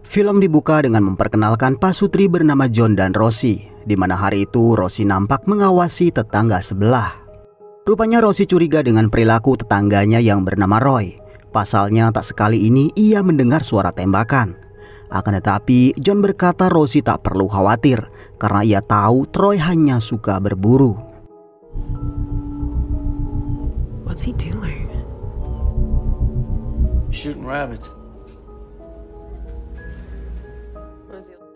Film dibuka dengan memperkenalkan pasutri bernama John dan Rosie, di mana hari itu Rosie nampak mengawasi tetangga sebelah. Rupanya Rosie curiga dengan perilaku tetangganya yang bernama Roy. Pasalnya tak sekali ini ia mendengar suara tembakan. Akan tetapi John berkata Rosie tak perlu khawatir karena ia tahu Troy hanya suka berburu. What's he doing? Shooting rabbits.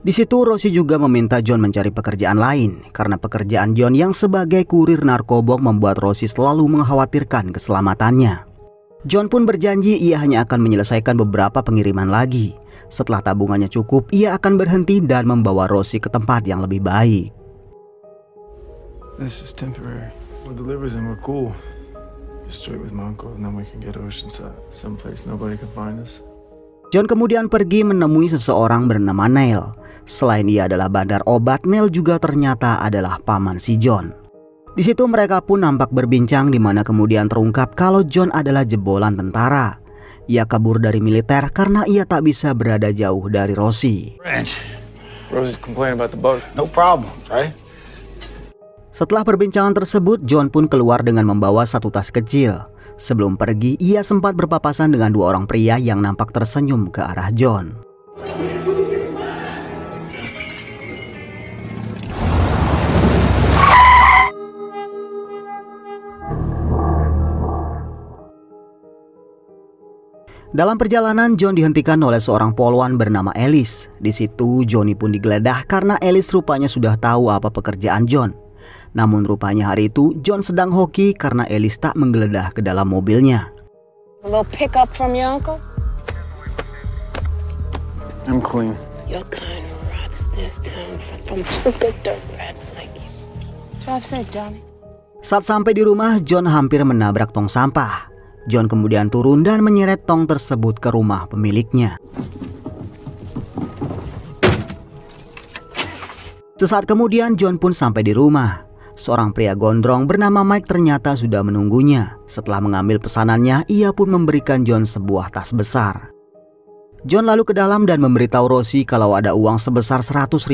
Di situ Rosie juga meminta John mencari pekerjaan lain karena pekerjaan John yang sebagai kurir narkoba membuat Rosie selalu mengkhawatirkan keselamatannya. John pun berjanji ia hanya akan menyelesaikan beberapa pengiriman lagi. Setelah tabungannya cukup, ia akan berhenti dan membawa Rosie ke tempat yang lebih baik. This is temporary. We'll deliver them. We're cool. Just straight with my uncle, and then we can get Oceanside, someplace nobody can find us. John kemudian pergi menemui seseorang bernama Neil. Selain ia adalah bandar obat, Neil juga ternyata adalah paman si John. Di situ mereka pun nampak berbincang, di mana kemudian terungkap kalau John adalah jebolan tentara. Ia kabur dari militer karena ia tak bisa berada jauh dari Rosie. Rosie's complaining about the bug. No problem, right? Setelah perbincangan tersebut, John pun keluar dengan membawa satu tas kecil. Sebelum pergi, ia sempat berpapasan dengan dua orang pria yang nampak tersenyum ke arah John. Dalam perjalanan, John dihentikan oleh seorang poluan bernama Alice. Di situ Johnny pun digeledah karena Alice rupanya sudah tahu apa pekerjaan John. Namun rupanya hari itu John sedang hoki karena Alice tak menggeledah ke dalam mobilnya. A little pickup from your uncle? I'm clean. Your kind rots this town from good dirt rats like you. Drive safe, Johnny. Saat sampai di rumah, John hampir menabrak tong sampah. John kemudian turun dan menyeret tong tersebut ke rumah pemiliknya. Sesaat kemudian John pun sampai di rumah. Seorang pria gondrong bernama Mike ternyata sudah menunggunya. Setelah mengambil pesanannya, ia pun memberikan John sebuah tas besar. John lalu ke dalam dan memberitahu Rosie kalau ada uang sebesar $100.000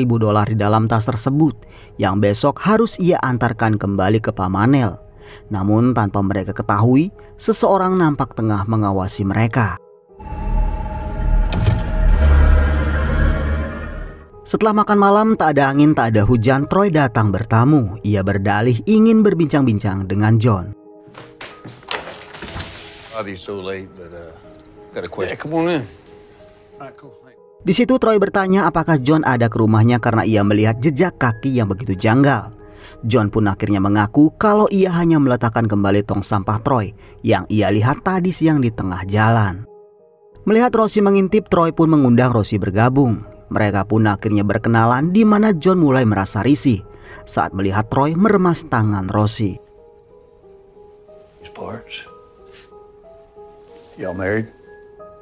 di dalam tas tersebut, yang besok harus ia antarkan kembali ke Pamanel. Namun tanpa mereka ketahui, seseorang nampak tengah mengawasi mereka. Setelah makan malam, tak ada angin, tak ada hujan, Troy datang bertamu. Ia berdalih ingin berbincang-bincang dengan John. Di situ Troy bertanya apakah John ada ke rumahnya karena ia melihat jejak kaki yang begitu janggal. John pun akhirnya mengaku kalau ia hanya meletakkan kembali tong sampah Troy yang ia lihat tadi siang di tengah jalan. Melihat Rosie mengintip, Troy pun mengundang Rosie bergabung. Mereka pun akhirnya berkenalan, di mana John mulai merasa risih saat melihat Troy meremas tangan Rosie. Y'all married?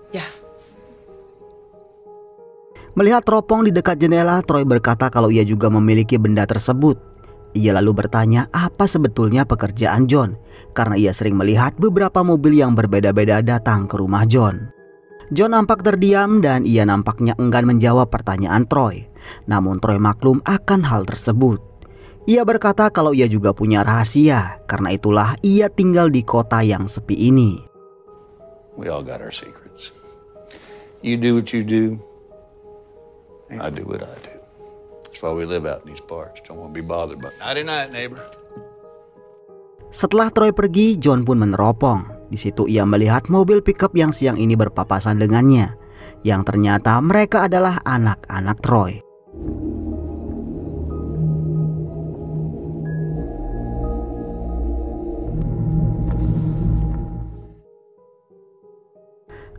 Yeah. Melihat teropong di dekat jendela, Troy berkata kalau ia juga memiliki benda tersebut. Ia lalu bertanya apa sebetulnya pekerjaan John, karena ia sering melihat beberapa mobil yang berbeda-beda datang ke rumah John. John nampak terdiam dan ia nampaknya enggan menjawab pertanyaan Troy. Namun Troy maklum akan hal tersebut. Ia berkata kalau ia juga punya rahasia, karena itulah ia tinggal di kota yang sepi ini. We all got our secrets. You do what you do. I do what I do. That's why we live out in these parts. Don't want to be bothered by. Nighty night, neighbor. Setelah Troy pergi, John pun meneropong. Di situ ia melihat mobil pickup yang siang ini berpapasan dengannya, yang ternyata mereka adalah anak-anak Troy.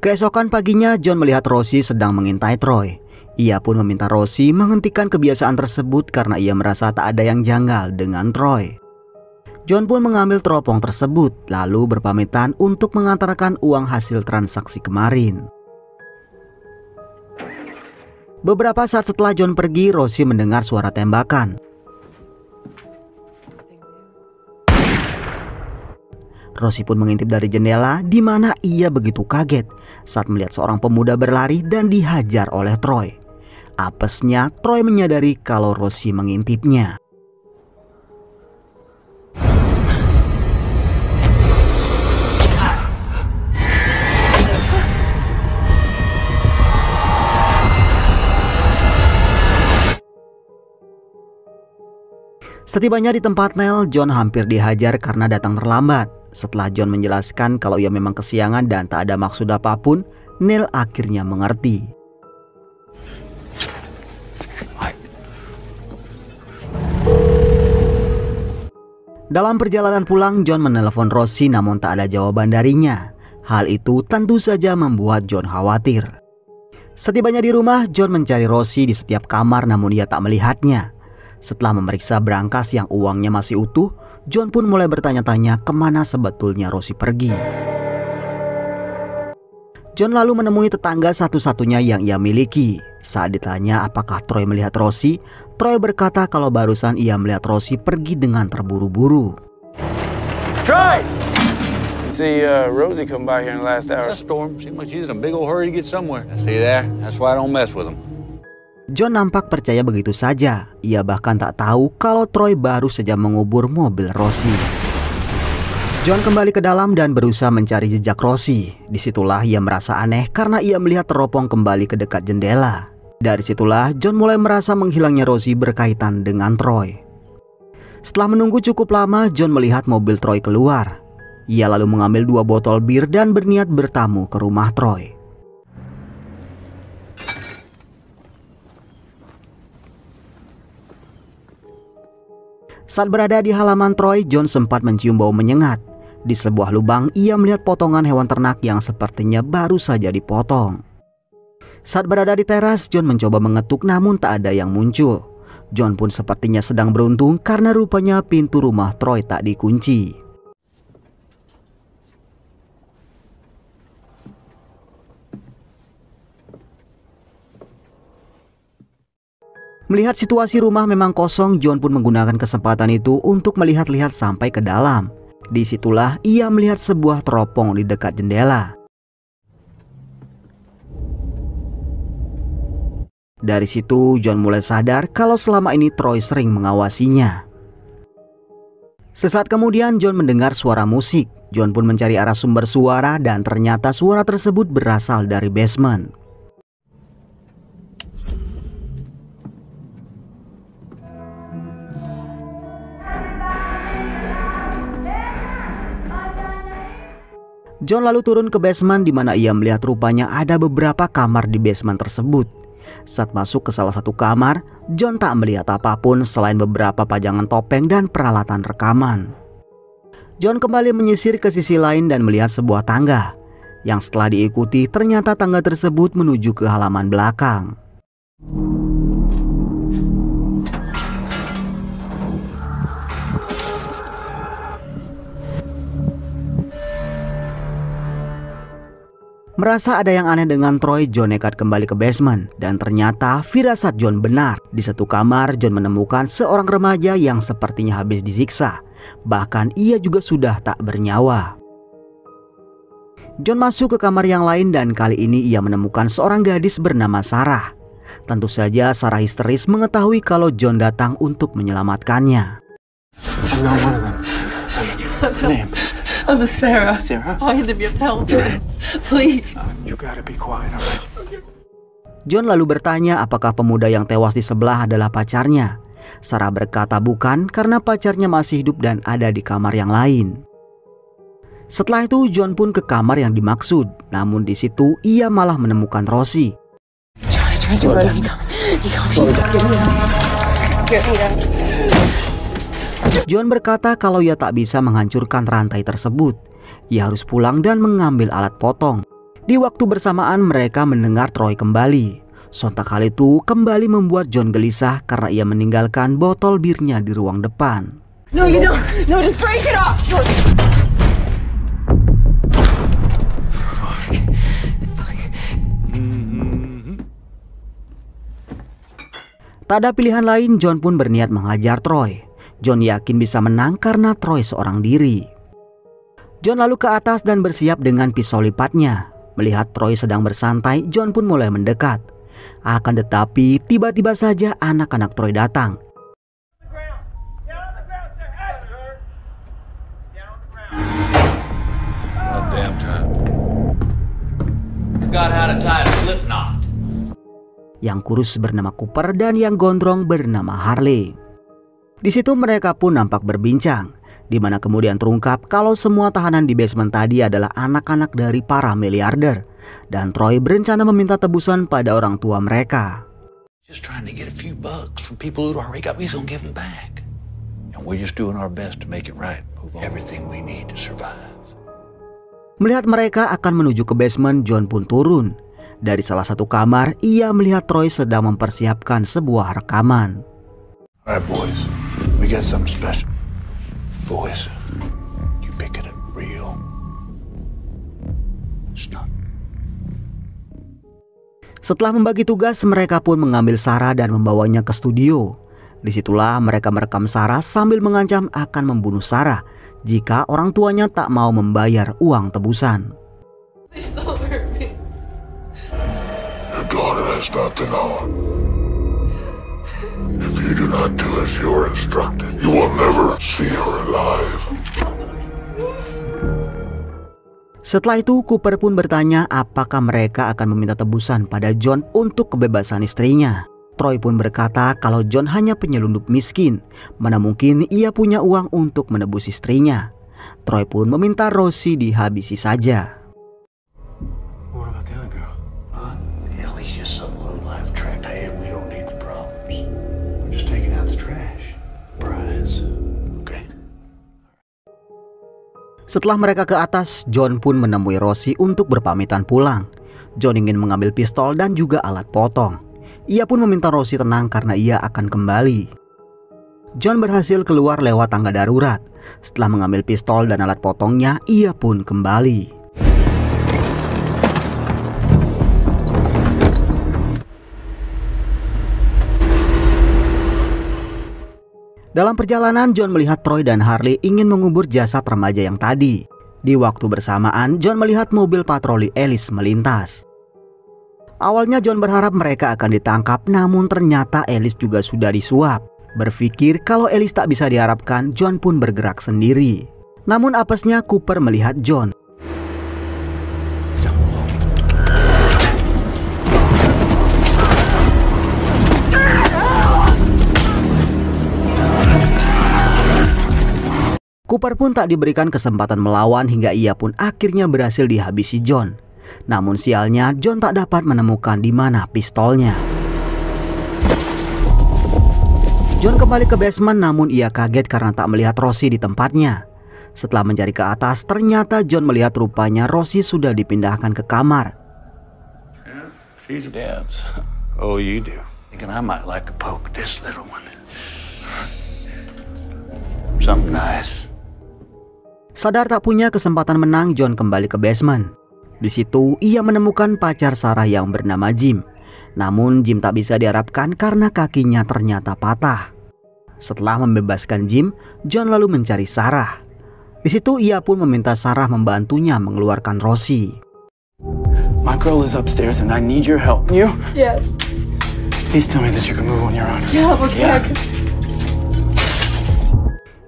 Keesokan paginya, John melihat Rosie sedang mengintai Troy. Ia pun meminta Rosie menghentikan kebiasaan tersebut karena ia merasa tak ada yang janggal dengan Troy. John pun mengambil teropong tersebut, lalu berpamitan untuk mengantarkan uang hasil transaksi kemarin. Beberapa saat setelah John pergi, Rosie mendengar suara tembakan. Rosie pun mengintip dari jendela, di mana ia begitu kaget saat melihat seorang pemuda berlari dan dihajar oleh Troy. Apesnya, Troy menyadari kalau Rosie mengintipnya. Setibanya di tempat Nell, John hampir dihajar karena datang terlambat. Setelah John menjelaskan kalau ia memang kesiangan dan tak ada maksud apapun, Nell akhirnya mengerti. Dalam perjalanan pulang, John menelepon Rosie namun tak ada jawaban darinya. Hal itu tentu saja membuat John khawatir. Setibanya di rumah, John mencari Rosie di setiap kamar namun ia tak melihatnya. Setelah memeriksa berangkas yang uangnya masih utuh, John pun mulai bertanya-tanya kemana sebetulnya Rosie pergi. John lalu menemui tetangga satu-satunya yang ia miliki. Saat ditanya apakah Troy melihat Rosie, Troy berkata kalau barusan ia melihat Rosie pergi dengan terburu-buru. Troy! See Rosie come by here in the last hour. That storm seems like she's in a big old hurry to get somewhere. See there? That's why I don't mess with them. John nampak percaya begitu saja. Ia bahkan tak tahu kalau Troy baru saja mengubur mobil Rosie. John kembali ke dalam dan berusaha mencari jejak Rosie. Disitulah ia merasa aneh karena ia melihat teropong kembali ke dekat jendela. Dari situlah John mulai merasa menghilangnya Rosie berkaitan dengan Troy. Setelah menunggu cukup lama, John melihat mobil Troy keluar. Ia lalu mengambil 2 botol bir dan berniat bertamu ke rumah Troy. Saat berada di halaman Troy, John sempat mencium bau menyengat. Di sebuah lubang, ia melihat potongan hewan ternak yang sepertinya baru saja dipotong. Saat berada di teras, John mencoba mengetuk namun tak ada yang muncul. John pun sepertinya sedang beruntung karena rupanya pintu rumah Troy tak dikunci. Melihat situasi rumah memang kosong, John pun menggunakan kesempatan itu untuk melihat-lihat sampai ke dalam. Disitulah ia melihat sebuah teropong di dekat jendela. Dari situ John mulai sadar kalau selama ini Troy sering mengawasinya. Sesaat kemudian John mendengar suara musik. John pun mencari arah sumber suara dan ternyata suara tersebut berasal dari basement. John lalu turun ke basement di mana ia melihat rupanya ada beberapa kamar di basement tersebut. Saat masuk ke salah satu kamar, John tak melihat apapun selain beberapa pajangan topeng dan peralatan rekaman. John kembali menyisir ke sisi lain dan melihat sebuah tangga, yang setelah diikuti ternyata tangga tersebut menuju ke halaman belakang. Merasa ada yang aneh dengan Troy, John nekat kembali ke basement. Dan ternyata firasat John benar. Di satu kamar, John menemukan seorang remaja yang sepertinya habis disiksa. Bahkan ia juga sudah tak bernyawa. John masuk ke kamar yang lain dan kali ini ia menemukan seorang gadis bernama Sarah. Tentu saja Sarah histeris mengetahui kalau John datang untuk menyelamatkannya. I'm not one of them. Name? I'm Sarah. Sarah? I had to be able to help you. Please. You gotta be quiet, alright? John lalu bertanya apakah pemuda yang tewas di sebelah adalah pacarnya. Sarah berkata bukan karena pacarnya masih hidup dan ada di kamar yang lain. Setelah itu John pun ke kamar yang dimaksud. Namun di situ ia malah menemukan Rosie. John berkata kalau ia tak bisa menghancurkan rantai tersebut. Ia harus pulang dan mengambil alat potong. Di waktu bersamaan mereka mendengar Troy kembali. Sontak hal itu kembali membuat John gelisah karena ia meninggalkan botol birnya di ruang depan. No, you don't. No, just break it off. Tak ada pilihan lain, John pun berniat menghajar Troy. John yakin bisa menang karena Troy seorang diri. John lalu ke atas dan bersiap dengan pisau lipatnya. Melihat Troy sedang bersantai, John pun mulai mendekat. Akan tetapi tiba-tiba saja anak-anak Troy datang. Yang kurus bernama Cooper dan yang gondrong bernama Harley. Di situ mereka pun nampak berbincang, di mana kemudian terungkap kalau semua tahanan di basement tadi adalah anak-anak dari para miliarder, dan Troy berencana meminta tebusan pada orang tua mereka. Just trying to get a few bucks from people who already got, we gonna give them back. And we're just doing our best to make it right. Move on. Everything we need to survive. Melihat mereka akan menuju ke basement, John pun turun. Dari salah satu kamar, ia melihat Troy sedang mempersiapkan sebuah rekaman. All right, boys, we got something special. Boys, you pick it up real. It's not. Setelah membagi tugas, mereka pun mengambil Sarah dan membawanya ke studio. Disitulah mereka merekam Sarah sambil mengancam akan membunuh Sarah jika orang tuanya tak mau membayar uang tebusan. Please don't hurt me. Your daughter has nothing on. If you do not do as you are instructed, you will never see her alive. Setelah itu, Cooper pun bertanya apakah mereka akan meminta tebusan pada John untuk kebebasan istrinya. Troy pun berkata kalau John hanya penyelundup miskin, mana mungkin ia punya uang untuk menebus istrinya. Troy pun meminta Rosie dihabisi saja. What about the other girl? Ellie's just some low life track. Hey, we don't need the problems. We're just taking out the trash. Prize. Okay. Setelah mereka ke atas, John pun menemui Rosie untuk berpamitan pulang. John ingin mengambil pistol dan juga alat potong. Ia pun meminta Rosie tenang karena ia akan kembali. John berhasil keluar lewat tangga darurat. Setelah mengambil pistol dan alat potongnya, ia pun kembali. Dalam perjalanan, John melihat Troy dan Harley ingin mengubur jasad remaja yang tadi. Di waktu bersamaan, John melihat mobil patroli Alice melintas. Awalnya John berharap mereka akan ditangkap, namun ternyata Alice juga sudah disuap. Berpikir kalau Alice tak bisa diharapkan, John pun bergerak sendiri. Namun apesnya Cooper melihat John. Cooper pun tak diberikan kesempatan melawan hingga ia pun akhirnya berhasil dihabisi John. Namun sialnya John tak dapat menemukan di mana pistolnya. John kembali ke basement, namun ia kaget karena tak melihat Rosie di tempatnya. Setelah mencari ke atas, ternyata John melihat rupanya Rosie sudah dipindahkan ke kamar. Yeah, she's Debs. Oh, you do. Thinking I might like to poke this little one. Something nice. Sadar tak punya kesempatan menang, John kembali ke basement. Di situ ia menemukan pacar Sarah yang bernama Jim. Namun Jim tak bisa diharapkan karena kakinya ternyata patah. Setelah membebaskan Jim, John lalu mencari Sarah. Di situ ia pun meminta Sarah membantunya mengeluarkan Rosie. My girl is upstairs and I need your help. You? Yes. Please tell me that you can move on your own. Yeah, okay.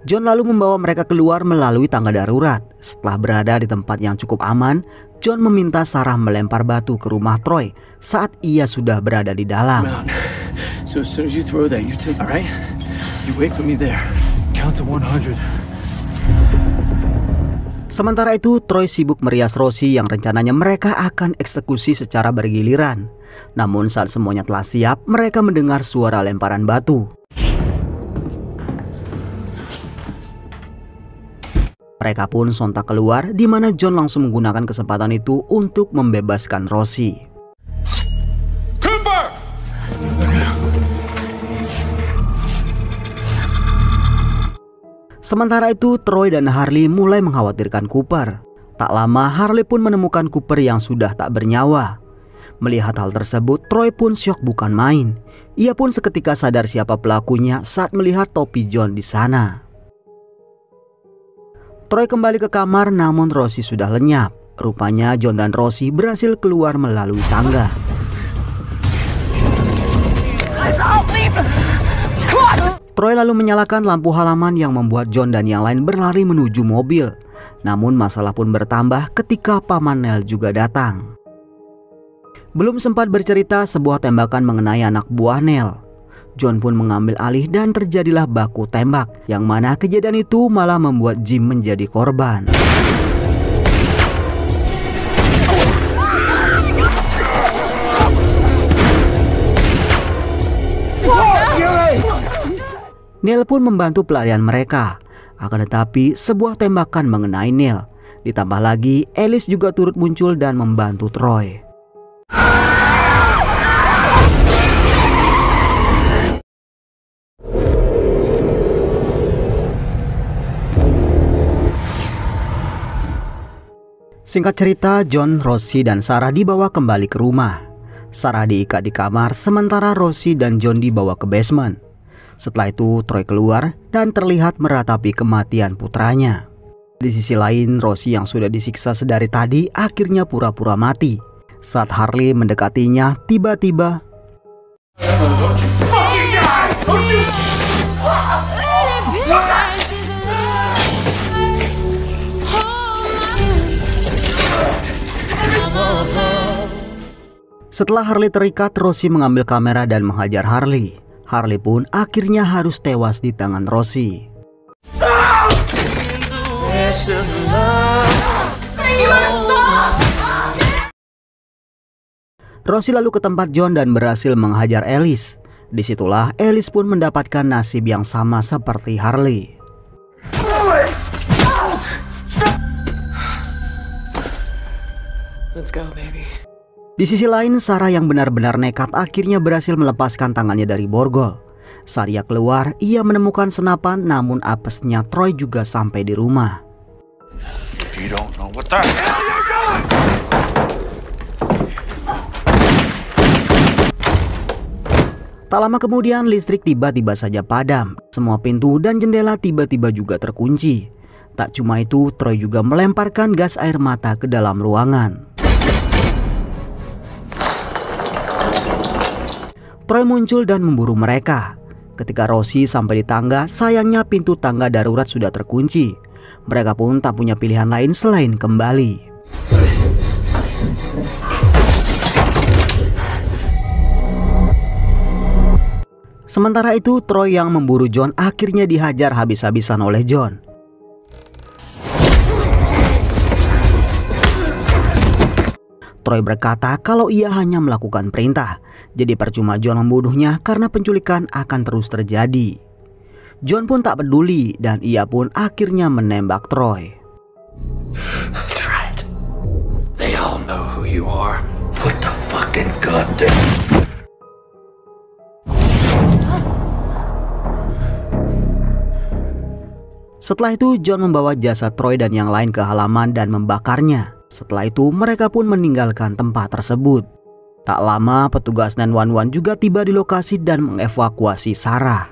John lalu membawa mereka keluar melalui tangga darurat. Setelah berada di tempat yang cukup aman, John meminta Sarah melempar batu ke rumah Troy saat ia sudah berada di dalam. So as soon as you throw that, you take, all right? You wait for me there. Count to 100. Sementara itu, Troy sibuk merias Rosie yang rencananya mereka akan eksekusi secara bergiliran. Namun saat semuanya telah siap, mereka mendengar suara lemparan batu. Mereka pun sontak keluar, di mana John langsung menggunakan kesempatan itu untuk membebaskan Rosie. Cooper! Sementara itu, Troy dan Harley mulai mengkhawatirkan Cooper. Tak lama, Harley pun menemukan Cooper yang sudah tak bernyawa. Melihat hal tersebut, Troy pun syok bukan main. Ia pun seketika sadar siapa pelakunya saat melihat topi John di sana. Troy kembali ke kamar namun Rosie sudah lenyap. Rupanya John dan Rosie berhasil keluar melalui tangga. Troy lalu menyalakan lampu halaman yang membuat John dan yang lain berlari menuju mobil. Namun masalah pun bertambah ketika Paman Neil juga datang. Belum sempat bercerita, sebuah tembakan mengenai anak buah Neil. John pun mengambil alih dan terjadilah baku tembak, yang mana kejadian itu malah membuat Jim menjadi korban. Neil pun membantu pelarian mereka. Akan tetapi sebuah tembakan mengenai Neil. Ditambah lagi Alice juga turut muncul dan membantu Troy. Singkat cerita, John, Rosie, dan Sarah dibawa kembali ke rumah. Sarah diikat di kamar, sementara Rosie dan John dibawa ke basement. Setelah itu, Troy keluar dan terlihat meratapi kematian putranya. Di sisi lain, Rosie yang sudah disiksa sedari tadi akhirnya pura-pura mati. Saat Harley mendekatinya, tiba-tiba setelah Harley terikat, Rosie mengambil kamera dan menghajar Harley. Harley pun akhirnya harus tewas di tangan Rosie. Rosie lalu ke tempat John dan berhasil menghajar Alice. Disitulah Alice pun mendapatkan nasib yang sama seperti Harley. Let's go, baby. Di sisi lain, Sarah yang benar-benar nekat akhirnya berhasil melepaskan tangannya dari borgol. Saat ia keluar, ia menemukan senapan, namun apesnya Troy juga sampai di rumah. You don't know what the hell you're doing! Tak lama kemudian listrik tiba-tiba saja padam. Semua pintu dan jendela tiba-tiba juga terkunci. Tak cuma itu, Troy juga melemparkan gas air mata ke dalam ruangan. Troy muncul dan memburu mereka. Ketika Rosie sampai di tangga, sayangnya pintu tangga darurat sudah terkunci. Mereka pun tak punya pilihan lain selain kembali. Sementara itu, Troy yang memburu John akhirnya dihajar habis-habisan oleh John. Troy berkata kalau ia hanya melakukan perintah, jadi percuma John membunuhnya karena penculikan akan terus terjadi. John pun tak peduli dan ia pun akhirnya menembak Troy. That's right. They all know who you are. Put the fucking gun down. Setelah itu, John membawa jasad Troy dan yang lain ke halaman dan membakarnya. Setelah itu, mereka pun meninggalkan tempat tersebut. Tak lama, petugas 911 juga tiba di lokasi dan mengevakuasi Sarah.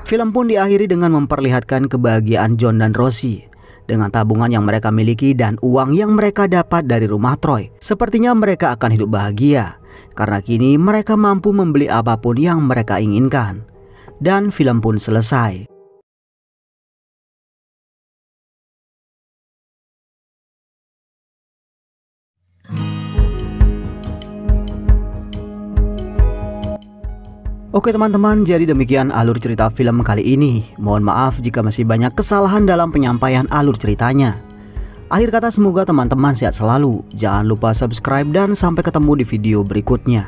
Film pun diakhiri dengan memperlihatkan kebahagiaan John dan Rosie. Dengan tabungan yang mereka miliki dan uang yang mereka dapat dari rumah Troy, sepertinya mereka akan hidup bahagia. Karena kini mereka mampu membeli apapun yang mereka inginkan. Dan film pun selesai. Oke teman-teman, jadi demikian alur cerita film kali ini. Mohon maaf jika masih banyak kesalahan dalam penyampaian alur ceritanya. Akhir kata, semoga teman-teman sehat selalu. Jangan lupa subscribe dan sampai ketemu di video berikutnya.